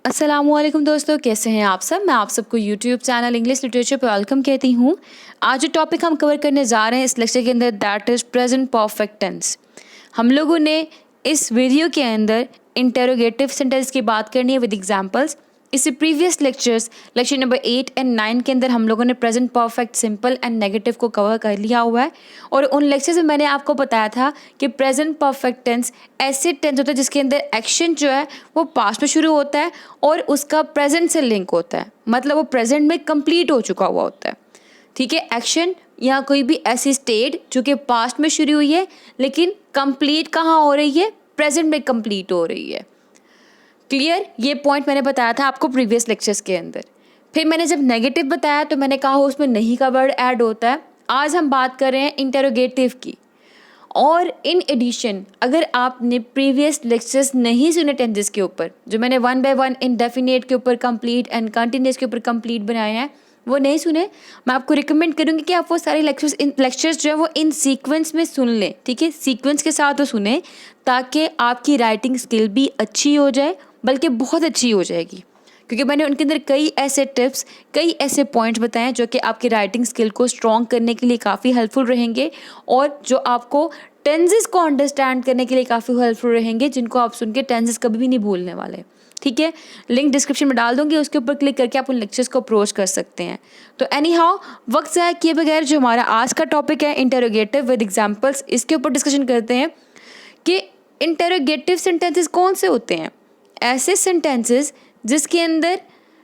अस्सलामुअलैकुम दोस्तों, कैसे हैं आप सब। मैं आप सबको यूट्यूब चैनल इंग्लिश लिटरेचर पर वेलकम कहती हूँ। आज जो टॉपिक हम कवर करने जा रहे हैं इस लेक्चर के अंदर, that is present perfect tense. हम लोगों ने इस वीडियो के अंदर इंटेरोगेटिव सेंटेंस की बात करनी है विद एग्जांपल्स। इससे प्रीवियस लेक्चर नंबर 8 एंड 9 के अंदर हम लोगों ने present perfect, simple and negative को कवर कर लिया हुआ है। और उन लेक्चर्स में मैंने आपको बताया था कि प्रेजेंट परफेक्ट टेंस ऐसे टेंस होता है जिसके अंदर एक्शन जो है वो पास्ट में शुरू होता है और उसका प्रेजेंट से लिंक होता है, मतलब वो प्रेजेंट में कंप्लीट हो चुका हुआ होता है। ठीक है, एक्शन या कोई भी ऐसी स्टेट जो कि पास्ट में शुरू हुई है लेकिन कंप्लीट कहाँ हो रही है, प्रेजेंट में कंप्लीट हो रही है। क्लियर, ये पॉइंट मैंने बताया था आपको प्रीवियस लेक्चर्स के अंदर। फिर मैंने जब नेगेटिव बताया तो मैंने कहा उसमें नहीं का वर्ड ऐड होता है। आज हम बात कर रहे हैं इंटेरोगेटिव की। और इन एडिशन, अगर आपने प्रीवियस लेक्चर्स नहीं सुने टेंसेस के ऊपर, जो मैंने 1 बाय 1 इंडेफिनेट के ऊपर कंप्लीट एंड कंटिन्यूस के ऊपर कंप्लीट बनाए हैं, वो नहीं सुने, मैं आपको रिकमेंड करूँगी कि आप वो सारे लेक्चर्स जो है वो इन सीक्वेंस में सुन लें। ठीक है, सीक्वेंस के साथ वो सुने ताकि आपकी राइटिंग स्किल भी अच्छी हो जाए, बल्कि बहुत अच्छी हो जाएगी। क्योंकि मैंने उनके अंदर कई ऐसे टिप्स, कई ऐसे पॉइंट्स बताए हैं जो कि आपकी राइटिंग स्किल को स्ट्रॉन्ग करने के लिए काफ़ी हेल्पफुल रहेंगे और जो आपको टेंसेस को अंडरस्टैंड करने के लिए काफ़ी हेल्पफुल रहेंगे, जिनको आप सुन के टेंसेस कभी भी नहीं भूलने वाले। ठीक है, लिंक डिस्क्रिप्शन में डाल दूंगी, उसके ऊपर क्लिक करके आप उन लेक्चर्स को अप्रोच कर सकते हैं। तो एनी हाउ, वक्त ज़ाया किए बगैर जो हमारा आज का टॉपिक है इंटेरोगेटिव विद एग्जाम्पल्स, इसके ऊपर डिस्कशन करते हैं कि इंटेरोगेटिव सेंटेंसेस कौन से होते हैं। ऐसे सेंटेंसेस जिसके अंदर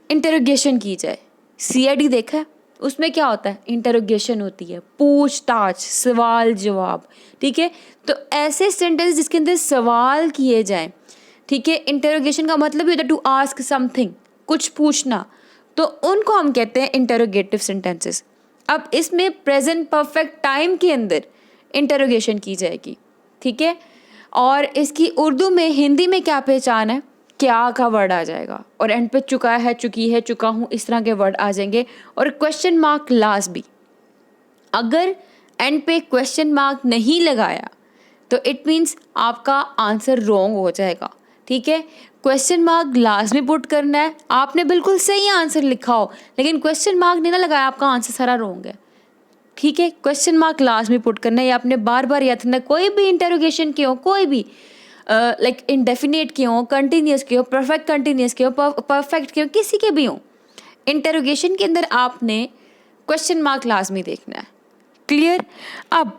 इंटेरोगेशन की जाए। सीआईडी देखा है, उसमें क्या होता है, इंटेरोगेशन होती है, पूछताछ, सवाल जवाब। ठीक है, तो ऐसे सेंटेंस जिसके अंदर सवाल किए जाएं। ठीक है, इंटेरोगेशन का मतलब ही होता है टू आस्क समथिंग, कुछ पूछना, तो उनको हम कहते हैं इंटेरोगेटिव सेंटेंसेस। अब इसमें प्रेजेंट परफेक्ट टाइम के अंदर इंटेरोगेशन की जाएगी। ठीक है, और इसकी उर्दू में, हिंदी में क्या पहचान है, क्या का वर्ड आ जाएगा और एंड पे चुका है, चुकी है, चुका हूँ, इस तरह के वर्ड आ जाएंगे और क्वेश्चन मार्क लास्ट भी। अगर एंड पे क्वेश्चन मार्क नहीं लगाया तो इट मीन्स आपका आंसर रॉन्ग हो जाएगा। ठीक है, क्वेश्चन मार्क लास्ट में पुट करना है। आपने बिल्कुल सही आंसर लिखा हो लेकिन क्वेश्चन मार्क नहीं ना लगाया, आपका आंसर सारा रॉन्ग है। ठीक है, क्वेश्चन मार्क लास्ट में पुट करना है। या आपने बार बार याद रखना, कोई भी इंटेरोगेशन के हो, कोई भी लाइक इंडेफिनेट के हो, कंटिन्यूस के हो, परफेक्ट कंटिन्यूस के हो, परफेक्ट के हो, किसी के भी हो, इंटेरोगेशन के अंदर आपने क्वेश्चन मार्क लाजमी देखना है। क्लियर। अब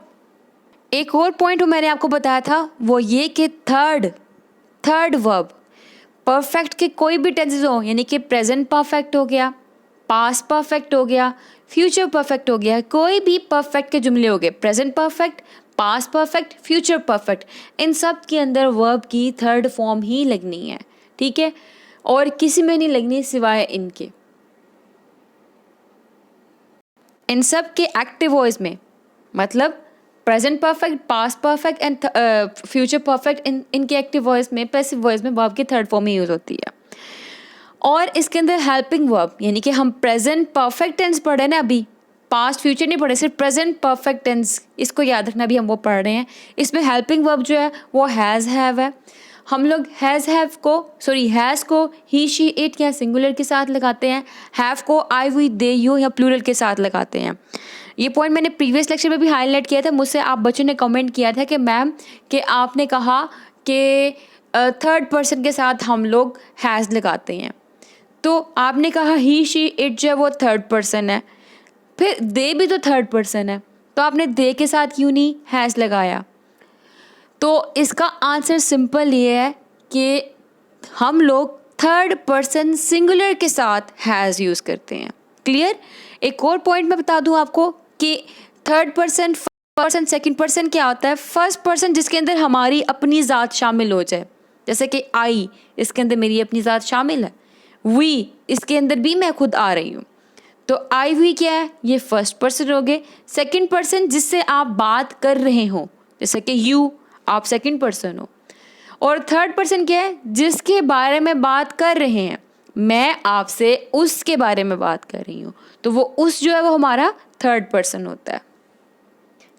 एक और पॉइंट मैंने आपको बताया था, वो ये कि थर्ड वर्ब परफेक्ट के कोई भी टेंसेस हो, यानी कि प्रेजेंट परफेक्ट हो गया, पास्ट परफेक्ट हो गया, फ्यूचर परफेक्ट हो गया, कोई भी परफेक्ट के जुमले हो गए, present perfect, past perfect, future perfect, इन सब के अंदर वर्ब की थर्ड फॉर्म ही लगनी है। ठीक है, और किसी में नहीं लगनी सिवाय इनके। इन सब के एक्टिव वॉइस में, मतलब present perfect, past perfect and future perfect, इनके एक्टिव वॉइस में, पैसिव वॉइस में वर्ब की थर्ड फॉर्म ही यूज होती है। और इसके अंदर हेल्पिंग वर्ब, यानी कि हम प्रेजेंट परफेक्ट टेंस पढ़ रहे हैं ना, अभी पास्ट फ्यूचर नहीं पढ़े, सिर्फ प्रेजेंट परफेक्ट टेंस, इसको याद रखना, भी हम वो पढ़ रहे हैं। इसमें हेल्पिंग वर्ब जो है वो हैज़ हैव है। हम लोग हैज़ को ही शी इट या सिंगुलर के साथ लगाते हैं, हैव को आई वी दे यू या प्लूरल के साथ लगाते हैं। ये पॉइंट मैंने प्रीवियस लेक्चर में भी हाईलाइट किया था। मुझसे आप बच्चों ने कमेंट किया था कि मैम कि आपने कहा कि थर्ड पर्सन के साथ हम लोग हैज़ लगाते हैं, तो आपने कहा ही शी इट जो है वो थर्ड पर्सन है, फिर दे भी तो थर्ड पर्सन है, तो आपने दे के साथ क्यों नहीं हैज़ लगाया। तो इसका आंसर सिंपल ये है कि हम लोग थर्ड पर्सन सिंगुलर के साथ हैज़ यूज़ करते हैं। क्लियर। एक और पॉइंट मैं बता दूं आपको कि third person, first person, second person क्या होता है। फर्स्ट पर्सन जिसके अंदर हमारी अपनी ज़ात शामिल हो जाए, जैसे कि आई, इसके अंदर मेरी अपनी ज़ात शामिल है। वी, इसके अंदर भी मैं खुद आ रही हूँ, तो आई वी क्या है, ये फर्स्ट पर्सन हो गए। सेकंड पर्सन जिससे आप बात कर रहे हो, जैसे कि यू, आप सेकंड पर्सन हो। और थर्ड पर्सन क्या है, जिसके बारे में बात कर रहे हैं, मैं आपसे उसके बारे में बात कर रही हूँ, तो वो उस जो है वो हमारा थर्ड पर्सन होता है।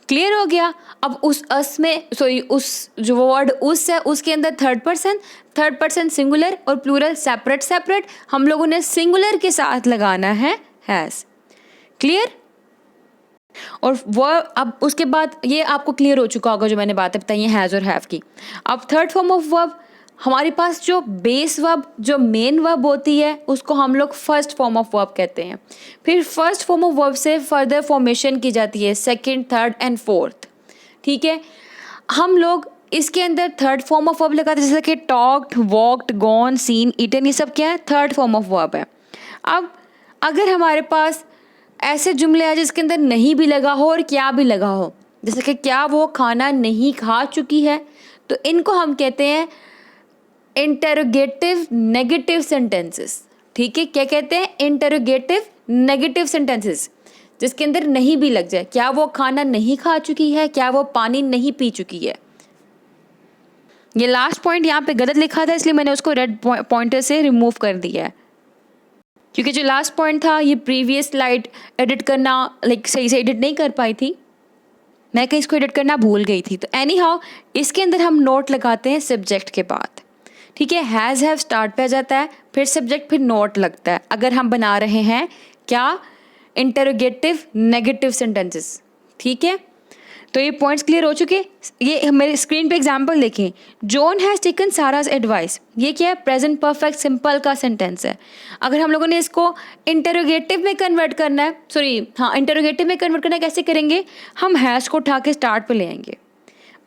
क्लियर हो गया। अब उस अस में उस जो वर्ड उस है उसके अंदर थर्ड पर्सन सिंगुलर और प्लूरल सेपरेट हम लोगों ने सिंगुलर के साथ लगाना है हैज़। क्लियर। और वो अब उसके बाद ये आपको क्लियर हो चुका होगा जो मैंने बातें बताई हैं हैज़ और हैव की। अब थर्ड फॉर्म ऑफ वर्ब, हमारे पास जो बेस वर्ब जो मेन वर्ब होती है उसको हम लोग फर्स्ट फॉर्म ऑफ वर्ब कहते हैं। फिर फर्स्ट फॉर्म ऑफ वर्ब से फर्दर फॉर्मेशन की जाती है सेकंड, थर्ड एंड फोर्थ। ठीक है, हम लोग इसके अंदर थर्ड फॉर्म ऑफ वर्ब लगाते हैं, जैसे कि talked, walked, gone, seen, eaten, ये सब क्या है, थर्ड फॉर्म ऑफ वर्ब है। अब अगर हमारे पास ऐसे जुमले हैं जिसके अंदर नहीं भी लगा हो और क्या भी लगा हो, जैसे कि क्या वो खाना नहीं खा चुकी है, तो इनको हम कहते हैं इंटरोगेटिव नेगेटिव सेंटेंसेस। ठीक है, क्या कहते हैं, इंटरोगेटिव नेगेटिव सेंटेंसेस, जिसके अंदर नहीं भी लग जाए। क्या वो खाना नहीं खा चुकी है, क्या वो पानी नहीं पी चुकी है। ये लास्ट पॉइंट यहाँ पे गलत लिखा था इसलिए मैंने उसको रेड पॉइंटर से रिमूव कर दिया है, क्योंकि जो लास्ट पॉइंट था ये प्रीवियस स्लाइड एडिट करना सही से एडिट नहीं कर पाई थी, मैं कहीं इसको एडिट करना भूल गई थी। तो एनी हाउ इसके अंदर हम नोट लगाते हैं सब्जेक्ट के बाद। ठीक है, हैज़ हैव स्टार्ट पे आ जाता है, फिर सब्जेक्ट, फिर नोट लगता है अगर हम बना रहे हैं क्या, इंटरोगेटिव नेगेटिव सेंटेंसेस। ठीक है, तो ये पॉइंट्स क्लियर हो चुके। ये मेरे स्क्रीन पे एग्जांपल देखें, John has taken Sara's advice, ये क्या है, प्रेजेंट परफेक्ट सिंपल का सेंटेंस है। अगर हम लोगों ने इसको इंटरोगेटिव में कन्वर्ट करना है, इंटरोगेटिव में कन्वर्ट करना है, कैसे करेंगे, हम हैज़ को उठा के स्टार्ट पे ले आएंगे,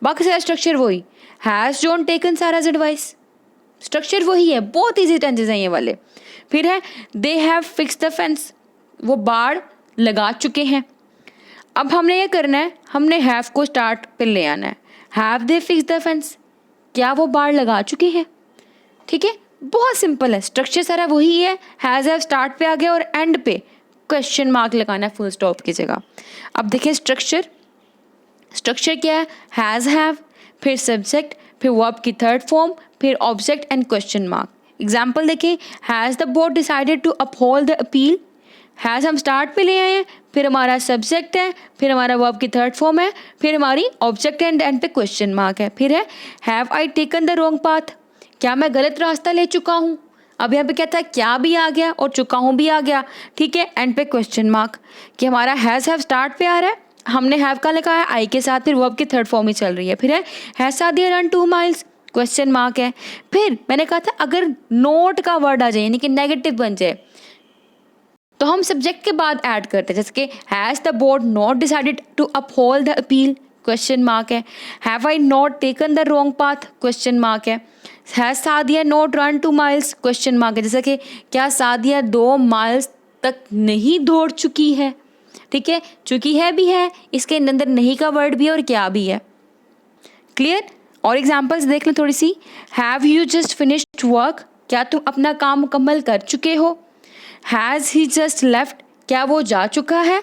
बाकी सारा स्ट्रक्चर वही, has John taken Sara's advice, structure वही है, बहुत ईजी टेंसेस हैं ये वाले। फिर है they have fix the fence, वो बाड़ लगा चुके हैं। अब हमने ये करना है, हमने हैव को स्टार्ट पे ले आना है, have they fix the fence, क्या वो बाड़ लगा चुके हैं। ठीक है, बहुत सिंपल है, स्ट्रक्चर सारा वही है, हैज़ हैव स्टार्ट पे आ गया और एंड पे क्वेश्चन मार्क लगाना है फुल स्टॉप की जगह। अब देखिए स्ट्रक्चर क्या है, हैज़ हैव, फिर सब्जेक्ट, फिर वर्ब की थर्ड फॉर्म, फिर object and question mark. Example देखिए, has the board decided to uphold the appeal, has हम स्टार्ट पे ले आए हैं, फिर हमारा सब्जेक्ट है, फिर हमारा वर्ब की थर्ड फॉर्म है, फिर हमारी ऑब्जेक्ट एंड पे क्वेश्चन मार्क है। फिर है have I taken the wrong path, क्या मैं गलत रास्ता ले चुका हूँ। अब यहाँ पे क्या था, क्या भी आ गया और चुका हूँ भी आ गया। ठीक है, एंड पे क्वेश्चन मार्क, कि हमारा हैज़ हैव स्टार्ट पे आ रहा है, हमने हैव का लिखा है आई के साथ, फिर वर्ब की थर्ड फॉर्म ही चल रही है। फिर है has Sadia run 2 miles, question mark है। फिर मैंने कहा था अगर नोट का वर्ड आ जाए यानी कि नेगेटिव बन जाए तो हम सब्जेक्ट के बाद ऐड करते हैं, जैसे कि has the board not decided to uphold the appeal, question mark है। Have I not taken the wrong path, question mark है। Has Sadia not run 2 miles, question mark है, जैसे कि क्या सादिया 2 miles तक नहीं दौड़ चुकी है। ठीक है, चुकी है भी है, इसके अंदर नहीं का वर्ड भी है और क्या भी है। क्लियर। और एग्जाम्पल्स देख लें थोड़ी सी, have you just finished work, क्या तुम अपना काम मुकम्मल कर चुके हो। हैज़ ही जस्ट लेफ्ट, क्या वो जा चुका है।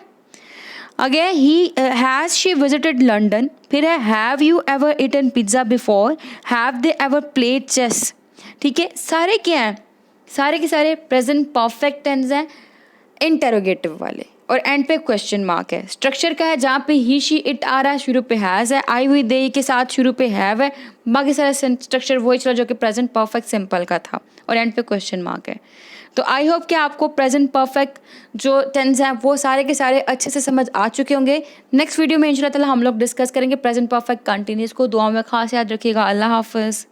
Again he has she visited London. फिर है have you ever eaten pizza before, have they ever played chess. ठीक है, सारे क्या हैं, सारे के सारे प्रेजेंट परफेक्ट टेंस हैं इंटरोगेटिव वाले, और एंड पे क्वेश्चन मार्क है। स्ट्रक्चर का है जहाँ पे ही शी इट आ रहा है, शुरू पे हैज़ है, आई हुई दे के साथ शुरू पे हैव है, बाकी सारा स्ट्रक्चर वही चला जो कि प्रेजेंट परफेक्ट सिंपल का था, और एंड पे क्वेश्चन मार्क है। तो आई होप कि आपको प्रेजेंट परफेक्ट जो टेंस हैं वो सारे के सारे अच्छे से समझ आ चुके होंगे। नेक्स्ट वीडियो में इंशाल्लाह ताला हम लोग डिस्कस करेंगे प्रेजेंट परफेक्ट कंटिन्यूस को। दुआ में खास याद रखिएगा। अल्लाह हाफ़िज़।